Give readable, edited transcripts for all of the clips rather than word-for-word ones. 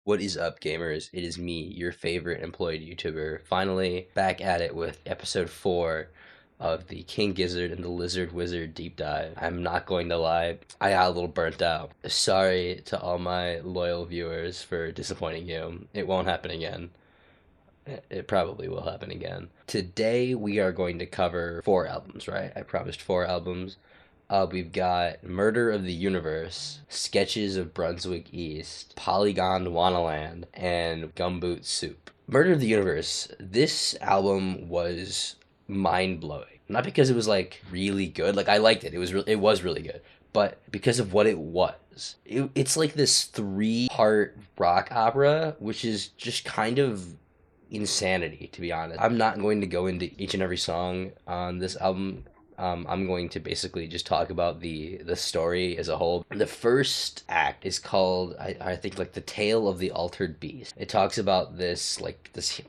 What is up, gamers? It is me, your favorite employed YouTuber, finally back at it with episode 4 of the King Gizzard and the Lizard Wizard deep dive. I'm not going to lie, I got a little burnt out. Sorry to all my loyal viewers for disappointing you. It won't happen again. It probably will happen again. Today we are going to cover 4 albums, right? I promised 4 albums. We've got Murder of the Universe, Sketches of Brunswick East, Polygon Wanaland, and Gumboot Soup. Murder of the Universe, this album was mind-blowing. Not because it was like really good, like I liked it. It was really good, but because of what it was. It's like this 3-part rock opera, which is just kind of insanity, to be honest. I'm not going to go into each and every song on this album. I'm going to basically just talk about the story as a whole. The first act is called, I think, like the Tale of the Altered Beast. It talks about this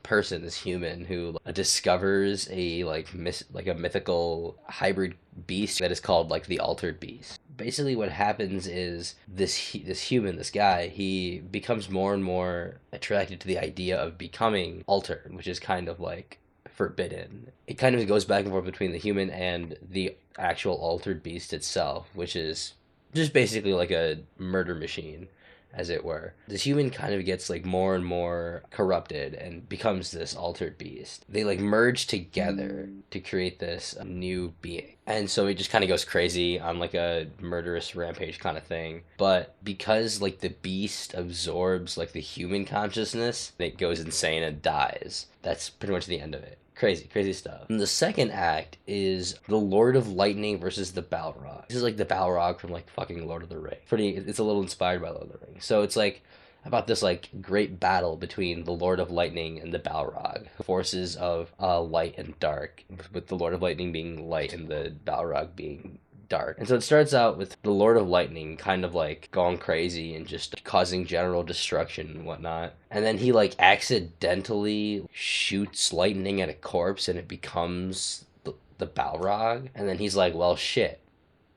person, this human who discovers a like a mythical hybrid beast that is called like the Altered Beast. Basically, what happens is this human, this guy, he becomes more and more attracted to the idea of becoming altered, which is kind of like forbidden. It kind of goes back and forth between the human and the actual altered beast itself, which is just basically like a murder machine, as it were. This human kind of gets like more and more corrupted and becomes this altered beast. They like merge together to create this new being. And so it just kind of goes crazy on like a murderous rampage kind of thing. But because like the beast absorbs like the human consciousness, it goes insane and dies. That's pretty much the end of it. Crazy, crazy stuff. And the second act is the Lord of Lightning versus the Balrog. This is like the Balrog from like fucking Lord of the Rings. It's a little inspired by Lord of the Rings. So it's like about this like great battle between the Lord of Lightning and the Balrog. Forces of light and dark, with the Lord of Lightning being light and the Balrog being dark. And so it starts out with the Lord of Lightning kind of like going crazy and just causing general destruction and whatnot. And then he like accidentally shoots lightning at a corpse and it becomes the Balrog. And then he's like, well, shit,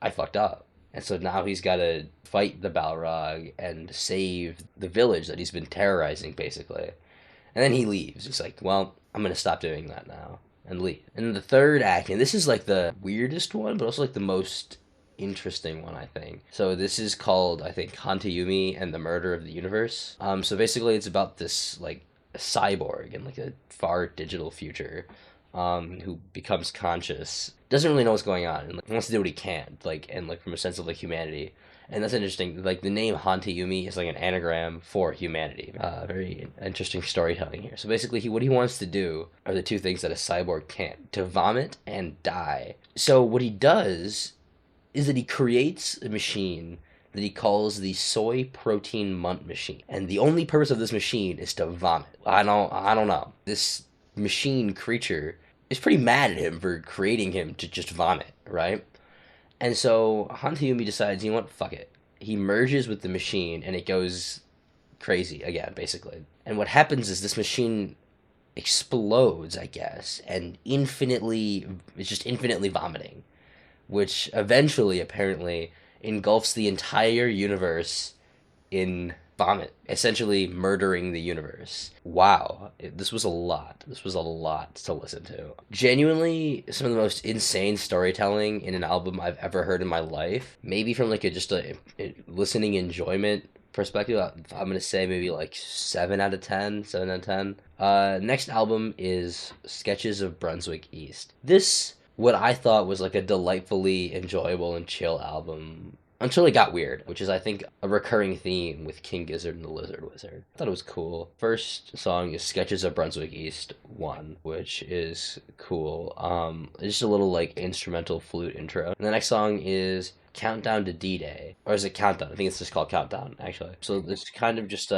I fucked up. And so now he's got to fight the Balrog and save the village that he's been terrorizing, basically. And then he leaves. He's like, well, I'm going to stop doing that now and leave. And the third act, and this is like the weirdest one, but also like the most interesting one, I think. So this is called, I think, Hantayumi and the Murder of the Universe. So basically it's about this like a cyborg in like a far digital future, who becomes conscious, doesn't really know what's going on, and like, wants to do what he can, like, and like from a sense of like humanity. And that's interesting. Like the name Hantayumi is like an anagram for humanity. Very interesting storytelling here. So basically, what he wants to do are the two things that a cyborg can't: to vomit and die. So what he does is that he creates a machine that he calls the soy protein munt machine, and the only purpose of this machine is to vomit. I don't know. This machine creature is pretty mad at him for creating him to just vomit, right? And so Hantayumi decides, you know what, fuck it. He merges with the machine and it goes crazy again, basically. And what happens is this machine explodes, I guess, and it's just infinitely vomiting, which eventually, apparently, engulfs the entire universe in vomit, essentially murdering the universe. Wow, this was a lot. This was a lot to listen to. Genuinely, some of the most insane storytelling in an album I've ever heard in my life. Maybe from like a listening enjoyment perspective, I'm gonna say maybe like 7 out of 10, 7 out of 10. Next album is Sketches of Brunswick East. This, what I thought was like a delightfully enjoyable and chill album, until it got weird, which is, I think, a recurring theme with King Gizzard and the Lizard Wizard. I thought it was cool. First song is Sketches of Brunswick East 1, which is cool. It's just a little, like, instrumental flute intro. And the next song is Countdown to D-Day. Or is it Countdown? I think it's just called Countdown, actually. So it's kind of just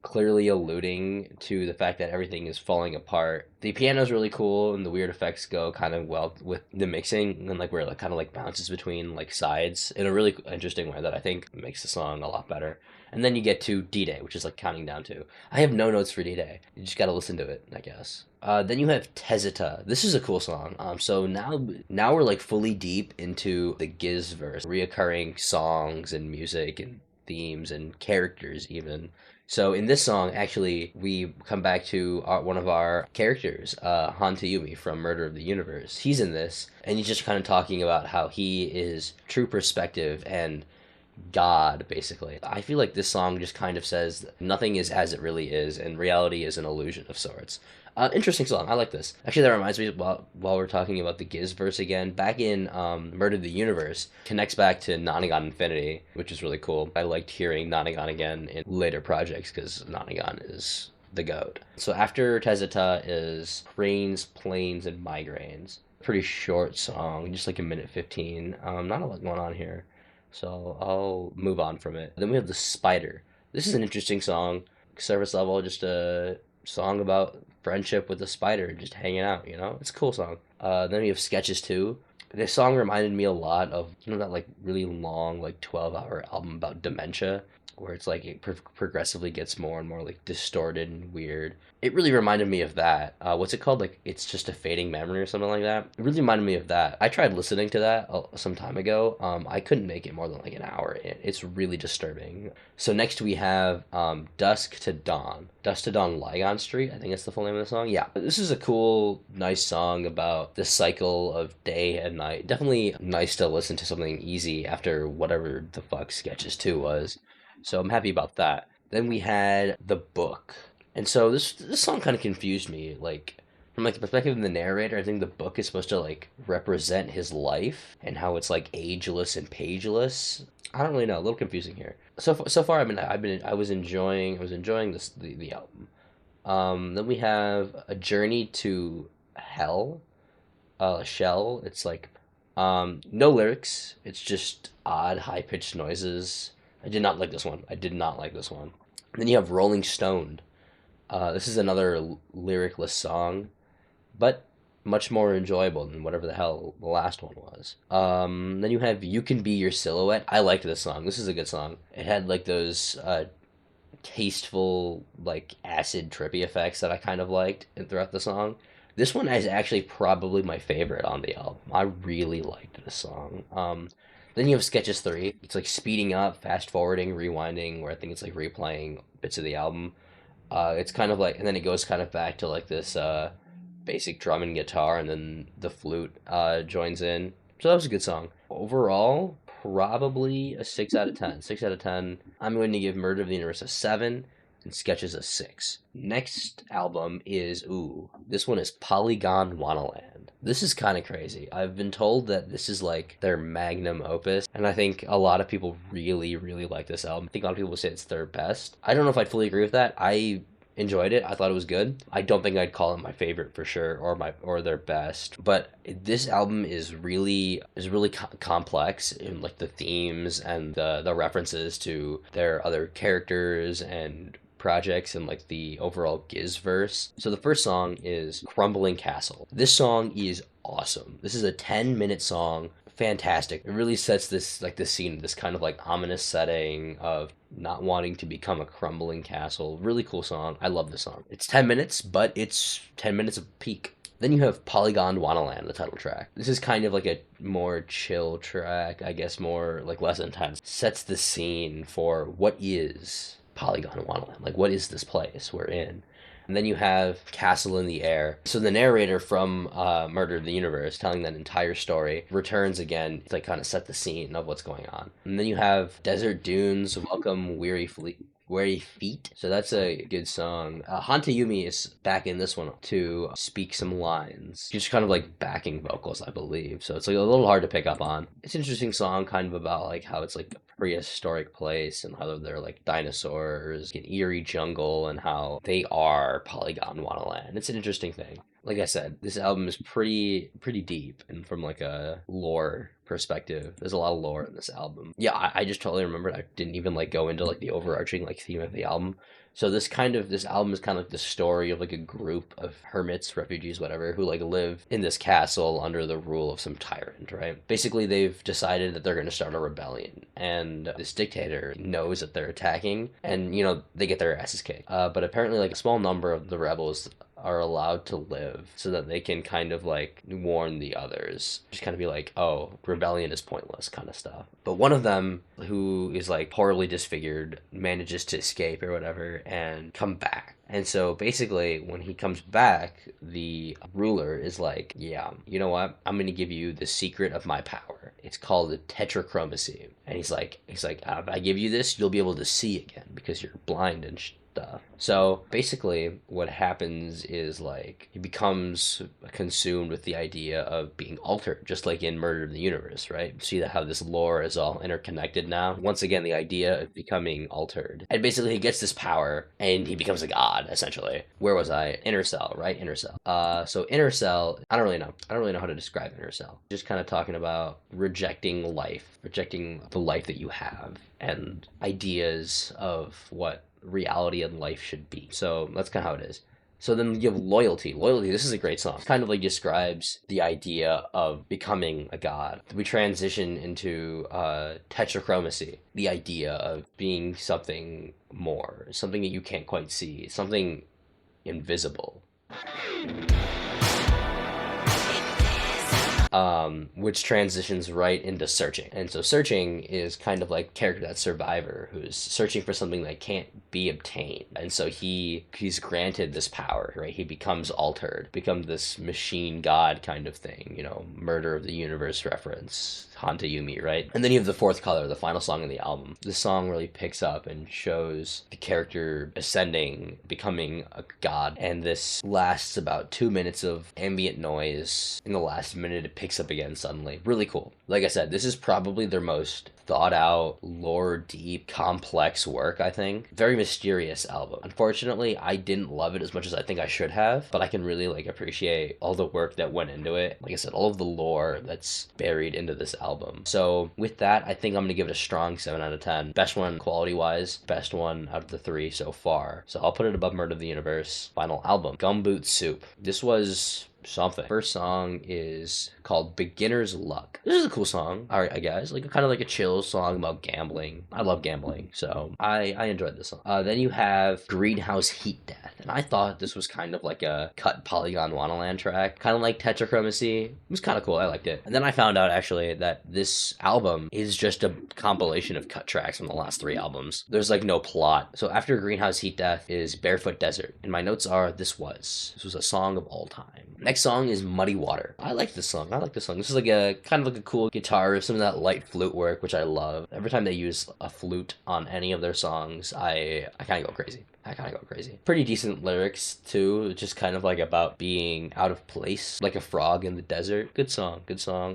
clearly alluding to the fact that everything is falling apart. The piano's really cool, and the weird effects go kind of well with the mixing, and like where it like, kind of like bounces between like sides in a really interesting way that I think makes the song a lot better. And then you get to D-Day, which is like counting down to. I have no notes for D-Day. You just gotta listen to it, I guess. Then you have Tezita. This is a cool song. So now we're like fully deep into the Gizzverse, reoccurring songs and music and themes and characters even. So in this song, actually, we come back to one of our characters, Han Tayumi from Murder of the Universe. He's in this, and he's just kind of talking about how he is true perspective and God, basically. I feel like this song just kind of says nothing is as it really is, and reality is an illusion of sorts. Interesting song. I like this. Actually, that reminds me, while we're talking about the Giz verse again, back in Murder of the Universe, connects back to Nonagon Infinity, which is really cool. I liked hearing Nonagon again in later projects because Nonagon is the goat. So after Tezuta is Cranes, Planes, and Migraines. Pretty short song, just like a minute 15. Not a lot going on here. So I'll move on from it. Then we have The Spider. This is an interesting song. Surface level, just a song about friendship with the spider, just hanging out, you know? It's a cool song. Then we have Sketches 2. This song reminded me a lot of, you know, that like really long, like 12-hour album about dementia, where it's like it progressively gets more and more like distorted and weird. It really reminded me of that. What's it called? Like It's Just a Fading Memory or something like that. It really reminded me of that. I tried listening to that some time ago. I couldn't make it more than like an hour in. It's really disturbing. So next we have Dusk to Dawn. Dusk to Dawn Ligon Street. I think that's the full name of the song. Yeah. This is a cool, nice song about the cycle of day and night. Definitely nice to listen to something easy after whatever the fuck Sketches 2 was. So I'm happy about that. Then we had The Book. And so this song kind of confused me. Like from like the perspective of the narrator, I think the book is supposed to like represent his life and how it's like ageless and pageless. I don't really know, a little confusing here. So far I was enjoying the album. Then we have A Journey to Hell, Shell. It's like no lyrics. It's just odd high pitched noises. I did not like this one. I did not like this one. Then you have Rolling Stone. This is another lyricless song, but much more enjoyable than whatever the hell the last one was. Then you have You Can Be Your Silhouette. I liked this song. This is a good song. It had like those tasteful, like acid trippy effects that I kind of liked throughout the song. This one is actually probably my favorite on the album. I really liked this song. Then you have Sketches 3. It's like speeding up, fast forwarding, rewinding, where I think it's like replaying bits of the album. It's kind of like, and then it goes kind of back to like this basic drum and guitar, and then the flute joins in. So that was a good song. Overall, probably a 6 out of 10. 6 out of 10. I'm going to give Murder of the Universe a 7 and Sketches a 6. Next album is, this one is Polygon Wonderland. This is kind of crazy. I've been told that this is like their magnum opus, and I think a lot of people really, really like this album. I think a lot of people say it's their best. I don't know if I'd fully agree with that. I enjoyed it. I thought it was good. I don't think I'd call it my favorite for sure, or their best. But this album is really complex in like the themes and the references to their other characters and projects and like the overall Giz verse. So the first song is Crumbling Castle. This song is awesome. This is a 10-minute song. Fantastic. It really sets this like the scene, this kind of like ominous setting of not wanting to become a crumbling castle. Really cool song. I love this song. It's 10 minutes, but it's 10 minutes of peak. Then you have Polygon Wonderland, the title track. This is kind of like a more chill track, I guess more like less intense. Sets the scene for what is Polygon Wonderland. Like, what is this place we're in? And then you have Castle in the Air. So the narrator from Murder of the Universe, telling that entire story, returns again to like kind of set the scene of what's going on. And then you have Desert Dunes, Welcome Weary Feet. So that's a good song. Hanta Yumi is back in this one to speak some lines. Just kind of like backing vocals, I believe. So it's like a little hard to pick up on. It's an interesting song, kind of about like how it's like a prehistoric place and how they're like dinosaurs, an eerie jungle, and how they are Polygon Wonderland. It's an interesting thing. Like I said, this album is pretty deep, and from like a lore perspective, there's a lot of lore in this album. Yeah, I just totally remembered I didn't even like go into like the overarching like theme of the album. So this album is kind of like the story of like a group of hermits, refugees, whatever, who like live in this castle under the rule of some tyrant, right? Basically, they've decided that they're going to start a rebellion, and this dictator knows that they're attacking, and you know they get their asses kicked. But apparently, like a small number of the rebels are allowed to live so that they can kind of like warn the others. Just kind of be like, oh, rebellion is pointless kind of stuff. But one of them, who is like horribly disfigured, manages to escape or whatever and come back. And so basically, when he comes back, the ruler is like, yeah, you know what? I'm going to give you the secret of my power. It's called the tetrachromacy. And he's like, if I give you this, you'll be able to see again because you're blind and stuff. So basically, what happens is like he becomes consumed with the idea of being altered, just like in Murder of the Universe, right? See how this lore is all interconnected now. Once again, the idea of becoming altered, and basically he gets this power and he becomes a god essentially. Where was I? Inner Cell, right? Inner Cell. So Inner Cell, I don't really know. I don't really know how to describe Inner Cell. Just kind of talking about rejecting life, rejecting the life that you have, and ideas of what reality and life should be. So that's kind of how it is. So then you have Loyalty. Loyalty, this is a great song. Kind of like describes the idea of becoming a god. We transition into tetrachromacy, the idea of being something more, something that you can't quite see, something invisible. Which transitions right into Searching. And so Searching is kind of like character that Survivor, who's searching for something that can't be obtained. And so he's granted this power, right? He becomes altered, becomes this machine god kind of thing, you know, Murder of the Universe reference. Hanta Yumi, right? And then you have The Fourth Color, the final song in the album. This song really picks up and shows the character ascending, becoming a god. And this lasts about 2 minutes of ambient noise. In the last minute, it picks up again suddenly. Really cool. Like I said, this is probably their most thought out, lore deep, complex work, I think. Very mysterious album. Unfortunately, I didn't love it as much as I think I should have, but I can really like appreciate all the work that went into it. Like I said, all of the lore that's buried into this album. So with that, I think I'm gonna give it a strong 7 out of 10. Best one quality wise, best one out of the 3 so far. So I'll put it above Murder of the Universe. Final album, Gumboot Soup. This was something. First song is called Beginner's Luck. This is a cool song. All right, guys, like kind of like a chill song about gambling. I love gambling, so I enjoyed this song. Then you have Greenhouse Heat Death, and I thought this was kind of like a cut Polygon Wonderland track, kind of like Tetrachromacy. It was kind of cool. I liked it. And then I found out actually that this album is just a compilation of cut tracks from the last 3 albums. There's like no plot. So after Greenhouse Heat Death is Barefoot Desert, and my notes are this was a song of all time. Next song is Muddy Water. I like this song. This is like a kind of like a cool guitar, some of that light flute work, which I love. Every time they use a flute on any of their songs, I kind of go crazy. Pretty decent lyrics too, just kind of like about being out of place, like a frog in the desert. Good song.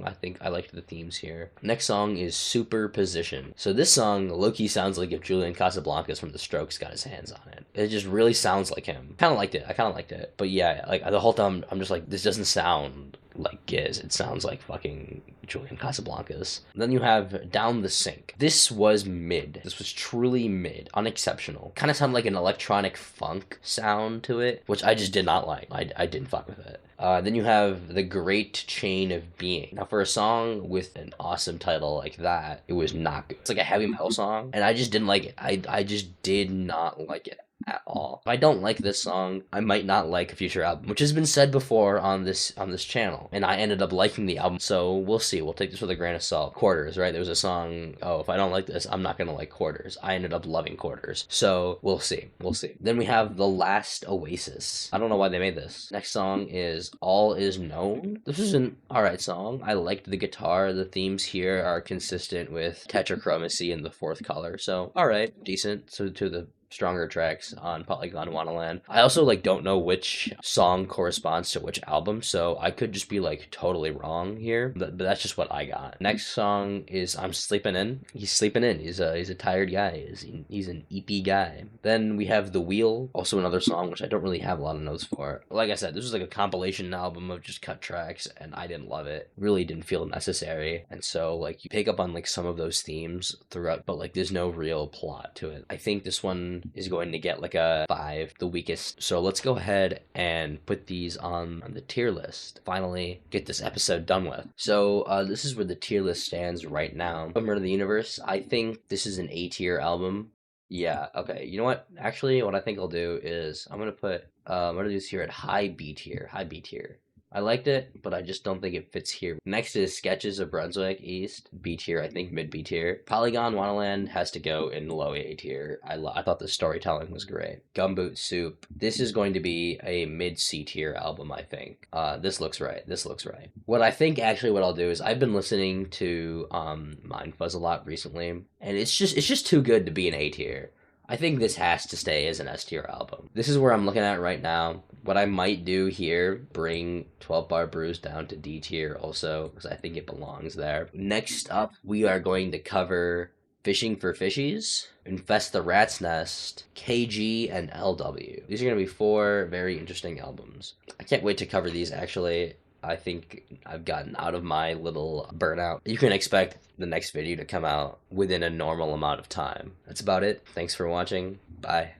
I think I liked the themes here. Next song is Superposition. So this song low-key sounds like if Julian Casablancas from The Strokes got his hands on it. It just really sounds like him. I kind of liked it. But yeah, like the whole time I'm just like, this doesn't sound like Giz. It sounds like fucking Julian Casablancas. Then you have Down the Sink. This was mid. This was truly mid. Unexceptional. Kind of sounded like an electronic funk sound to it, which I just did not like. I didn't fuck with it. Then you have The Great Chain of Being. Now, for a song with an awesome title like that, it was not good. It's like a heavy metal song, and I just didn't like it. I just did not like it at all. If I don't like this song, I might not like a future album, which has been said before on this channel, and I ended up liking the album. So we'll see. We'll take this with a grain of salt. Quarters, right? There was a song, oh, if I don't like this, I'm not gonna like Quarters. I ended up loving Quarters. So we'll see. Then we have The Last Oasis. I don't know why they made this. Next song is All Is Known. This is an alright song. I liked the guitar. The themes here are consistent with Tetrachromacy and The Fourth Color. So alright, decent. So to the stronger tracks on Polygon Wonderland. I also like don't know which song corresponds to which album, so I could just be like totally wrong here, but that's just what I got. Next song is I'm Sleeping In. He's sleeping in. He's a tired guy. He's an EP guy. Then we have The Wheel, also another song which I don't really have a lot of notes for. Like I said, this was like a compilation album of just cut tracks, and I didn't love it. Really didn't feel necessary, and so like you pick up on like some of those themes throughout, but like there's no real plot to it. I think this one is going to get like a 5, the weakest. So let's go ahead and put these on the tier list. Finally, get this episode done with. So this is where the tier list stands right now. Murder of the Universe, I think this is an A tier album. Yeah, okay. You know what? Actually, what I think I'll do is I'm gonna do this here at high B tier. High B tier. I liked it, but I just don't think it fits here. Next is Sketches of Brunswick East, B tier, I think mid B tier. Polygon Wonderland has to go in low A tier. I thought the storytelling was great. Gumboot Soup. This is going to be a mid C tier album, I think. This looks right. This looks right. What I think actually what I'll do is I've been listening to Mindfuzz a lot recently, and it's just too good to be an A tier. I think this has to stay as an S tier album. This is where I'm looking at right now. What I might do here, bring 12 Bar Brews down to D tier also, because I think it belongs there. Next up, we are going to cover Fishing for Fishies, Infest the Rat's Nest, KG, and LW. These are going to be four very interesting albums. I can't wait to cover these actually. I think I've gotten out of my little burnout. You can expect the next video to come out within a normal amount of time. That's about it. Thanks for watching. Bye.